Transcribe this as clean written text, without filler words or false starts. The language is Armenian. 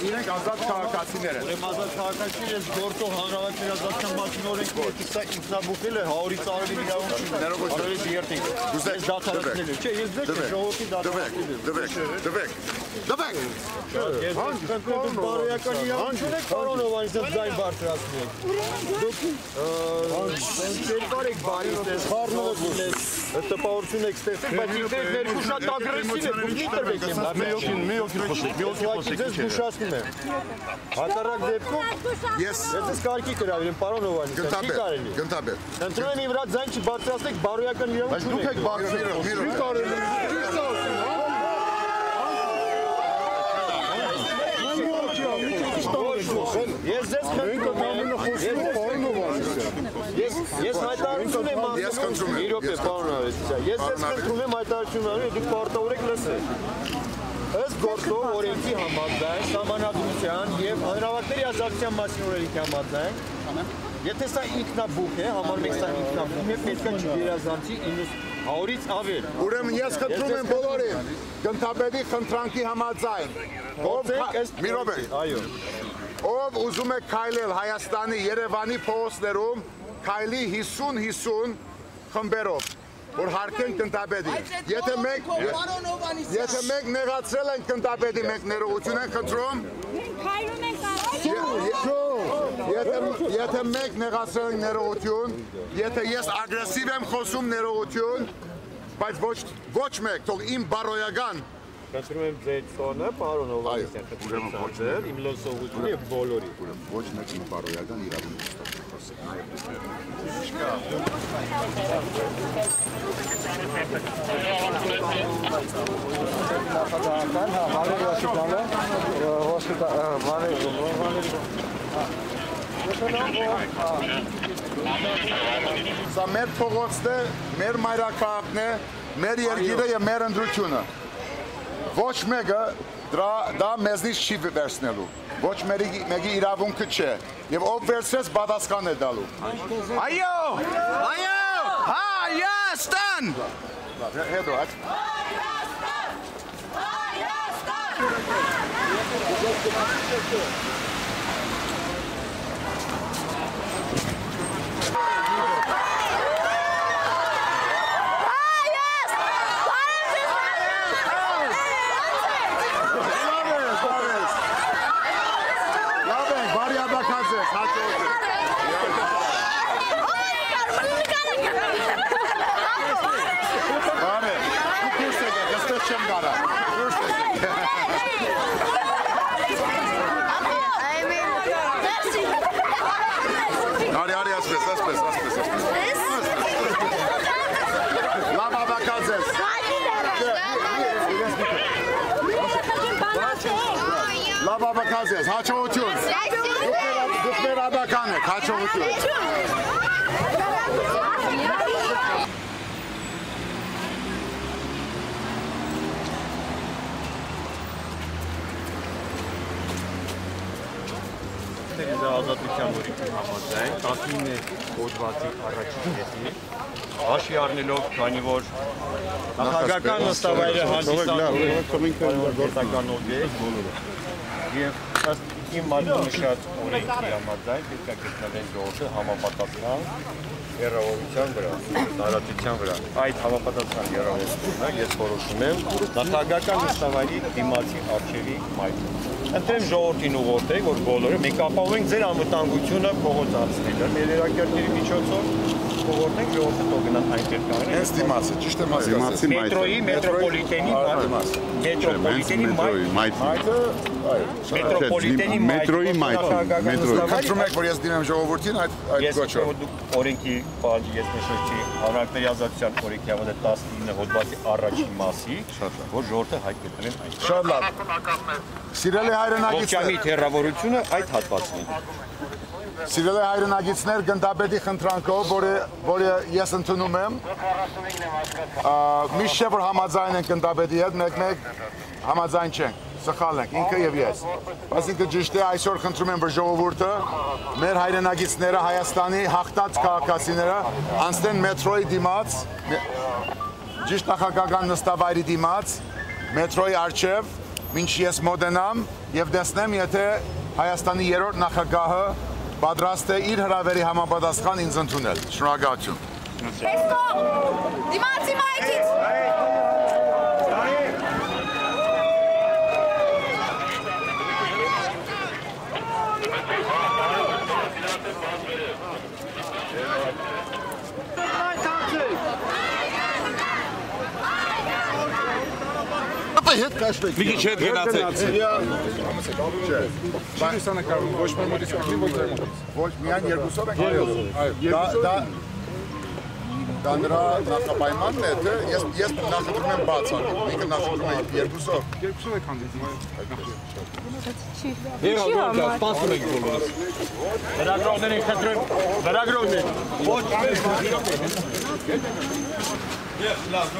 իրենք ազատ քաղաքացիներ են։ Ուրեմն ազատ քաղաքացիներ ես գործող հանրահավաքների ազատության մասին օրենքի մեջ սա ինքնաբուխել է 100-ից ավելի իրավունք չի։ Արարելի երթինք։ Դուք դադարեցնել եք, չէ, ես ձեզ ժողովրդի դադարեցնել եմ։ Դվեք։ Ես քննում բարոյական իրավունք չունեք, պարոն Հովհաննիսյան, ձայն բարձրացնեք։ Դուք երկար եք բարիստես, խառնողություն եք, տպավորություն եք ստեղծել, բայց ինքներդ ներքու շատ ագրեսիվ եք, դուք մի տրվեք եմ ձեզ զգուշացնում եմ։ Հակառակ դեպքում ես ձեզ կարգի կրավիրեմ, պարոն Հովհաննիսյան, չի կարելի։ Գնդաբեր։ Խնդրում եմ իմ վրա ձայն չբարձրացնեք, բարոյական իրավունք չունեք։ Դուք եք բարձրացնում, Չի կարելի։ Ես ձեզ խնդրում եմ հայտարարություն անելու, դուք պարտավոր եք լսել։ Ըստ գործող օրենքի համաձայն, սահմանադրության եւ հանրահավաքների ազատության մասին օրենքի համաձայն, եթե սա ինքնաբուխ է, համարում եք սա ինքնաբուխ է, պետք է չգերազանցի 100-ից ավել։ Ուրեմն ես խնդրում եմ բոլորին, գնդապետի խնդրանքի համաձայն, մի րոպե, ով ուզում է քայլել Հայաստանի Երևանի փողոցներում, քայլի 50-50 խմբերով, որ հարկեն գնդապետի։ Եթե մենք նեղացրել ենք գնդապետի, մենք ներողություն ենք խնդրում։ Եթե մենք նեղացրել ենք ներողություն, եթե ես ագրեսիվ եմ խոսում ներողություն, բայց ոչ մեկ, թող իմ բարոյական Խնդրում եմ ձեր տոնը, պարոն Հովհաննիսյան, խնդրում եմ իմ լսողությունը եւ բոլորի։ Ոչ մեկ իմ բարոյական իրավունք ստացեք, Սա մեր փողոցն է, մեր մայրաքաղաքն է, մեր երկիրը եւ մեր ընտրությունը։ Ոչ մեկը դա մեզնից չի վերցնելու, ոչ մեկի իրավունքը չէ, և ով վերցրեց պատասխան է դալու։ Այո, Հայաստան! Հետո, Լավաբակազես, հաչողություն, դուք մեր ադական եք, հաչողություն։ Ազատության օրենքի համաձայն 19 հոդվածի առաջին կետի հաշվի առնելով, քանի որ նախագահական նստավայրը հանդիսանում է գործական օբյեկտ եւ ըստ իմ մատնանշած օրենքի համաձայն պետք է գտնվեն ժողովրդը համապատասխան հեռավորության վրա, տարածության վրա։ Այդ համապատասխան հեռավորությունը ես որոշում եմ նախագահական նստավայրի դիմացի առջևի մայթում։ Ընտրեմ ժողովրդին ուղղորդեք, որ բոլորը մենք ապահովենք ձեր անվտանգությունը փողոց անցնելը, մեր երակերտների միջոցով ուղղորդենք ժողովրդը թող գնան այնտեղ կանգնեն։ Հենց դիմացը, ճիշտ եմ ասացի։ Մետրոյի, մետրոպոլիտենի Խնդրում եք, որ ես դիմեմ ժողովրդին այդ գոչով։ Օրենքի պահանջի ես նշեցի հանրահավաքների ազատության օրենքի համաձայն 19 հոդվածի առաջին մասի, որ ժողովրդը հայտ կտնեն այնտեղ։ Շատ լավ։ Սիրելի հայրենակիցներ, ողջամիտ հեռավորությունը այդ հատվածն է։ Սիրելի հայրենակիցներ, գնդապետի խնդրանքով, որը ես ընդունում եմ, միշտ չէ, որ համաձայն ենք գնդապետի հետ, մեկ համաձայն չենք, սխալ ենք, ինքը եւ ես։ Այսինքն ճիշտ է, այսօր խնդրում եմ, որ ժողովուրդը, մեր հայրենակիցները, Հայաստանի հաղթած քաղաքացիները անցնեն մետրոյի դիմաց, ճիշտ նախագահական նստավայրի դիմաց, մետրոյի առջև, մինչ ես մոտենամ եւ տեսնեմ, եթե Հայաստանի երրորդ նախագահը պատրաստ է իր հրավերի համապատասխան ինձ ընդունել։ Շնորհակալություն։ Էստո, դիմացի մայքից։ Մի քիչ հետ գնացեք։ Չի լուսանկարվում, ոչ մեր մոտից կգնի, ոչ ձեր մոտից։ Ոչ, միայն երկուսով ենք։ Դա նրա նախապայմանն է, թե ես նախընտրում եմ բաց անում, ինքը նախընտրում է երկուսով։ Երկուսով եք հանդիպում։ Եղավ, սպասում ենք բոլորս։ Լրագրողներին խնդրեմ, լրագրողներ։ Ոչ, լավ,